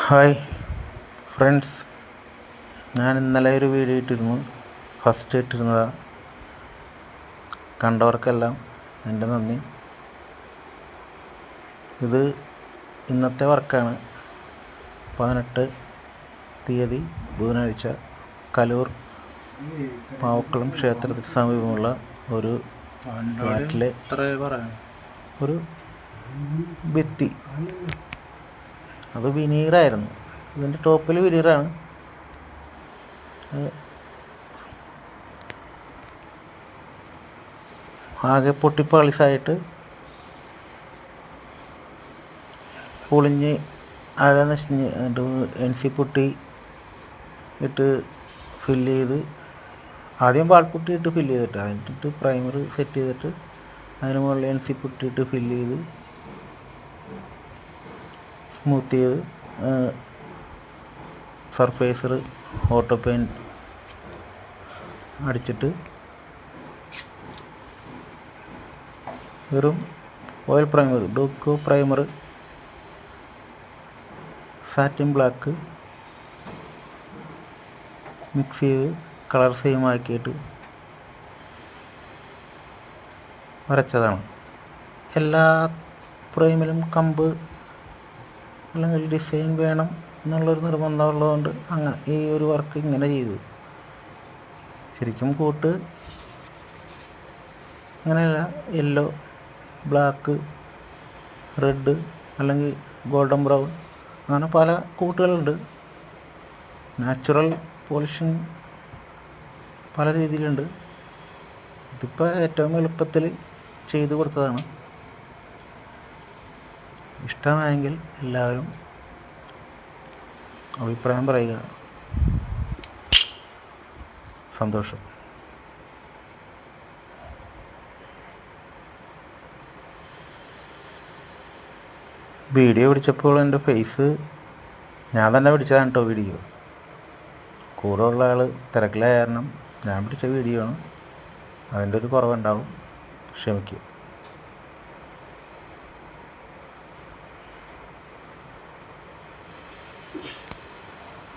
Hi friends, ഞാൻ ഇന്നലെ ഒരു വീഡിയോ ഇട്ടിരുന്നു. ഫസ്റ്റ് ഇട്ടിരുന്നതാണ്. കണ്ടവർക്കെല്ലാം എൻ്റെ നന്ദി. ഇത് ഇന്നത്തെ വർക്കാണ്. 18 തീയതി ബുധനാഴ്ച കലൂർ പാവക്കുളം ക്ഷേത്രത്തിന് സമീപമുള്ള ഒരു ഫ്ലാറ്റിലെ ഒരു ഭിത്തി. അത് വിനീറായിരുന്നു. ഇതിൻ്റെ ടോപ്പിൽ വിനീറാണ്. ആകെ പൊട്ടിപ്പാളിസായിട്ട് പൊളിഞ്ഞ് ആകെ നശിഞ്ഞ് NC പുട്ടി ഇട്ട് ഫില്ല് ചെയ്ത്, ആദ്യം പാൽപുട്ടി ഇട്ട് ഫില്ല് ചെയ്തിട്ട് അതിട്ടിട്ട് പ്രൈമർ സെറ്റ് ചെയ്തിട്ട് അതിന് മുകളിൽ NC പുട്ടി ഇട്ട് ഫില്ല് ചെയ്ത് സ്മൂത്ത് ചെയ്ത് സർഫേസർ ഓട്ടോ പെയിൻറ്റ് അടിച്ചിട്ട് വെറും oil primer, Duco primer, satin black mix ചെയ്ത് കളർ സെയിം ആക്കിയിട്ട് വരച്ചതാണ്. എല്ലാ ഫ്രെയിമിലും കമ്പ് അല്ലെങ്കിൽ ഡിസൈൻ വേണം എന്നുള്ളൊരു നിർബന്ധമുള്ളതുകൊണ്ട് അങ്ങനെ ഈ ഒരു വർക്ക് ഇങ്ങനെ ചെയ്തു. ശരിക്കും കൂട്ട് അങ്ങനെയല്ല, യെല്ലോ, ബ്ലാക്ക്, റെഡ് അല്ലെങ്കിൽ ഗോൾഡൻ ബ്രൗൺ, അങ്ങനെ പല കൂട്ടുകളുണ്ട്. നാച്ചുറൽ പോളിഷിങ് പല രീതിയിലുണ്ട്. ഇതിപ്പോൾ ഏറ്റവും എളുപ്പത്തിൽ ചെയ്തു കൊടുത്തതാണ്. ഇഷ്ടമായെങ്കിൽ എല്ലാവരും അഭിപ്രായം പറയുക. സന്തോഷം. വീഡിയോ പിടിച്ചപ്പോൾ എൻ്റെ ഫേസ് ഞാൻ തന്നെ പിടിച്ചതാണ് കേട്ടോ. വീഡിയോ കൂടെ ഉള്ള ആൾ തിരക്കിലായ കാരണം ഞാൻ പിടിച്ച വീഡിയോ ആണ്. അതിൻ്റെ ഒരു കുറവുണ്ടാവും, ക്ഷമിക്കും.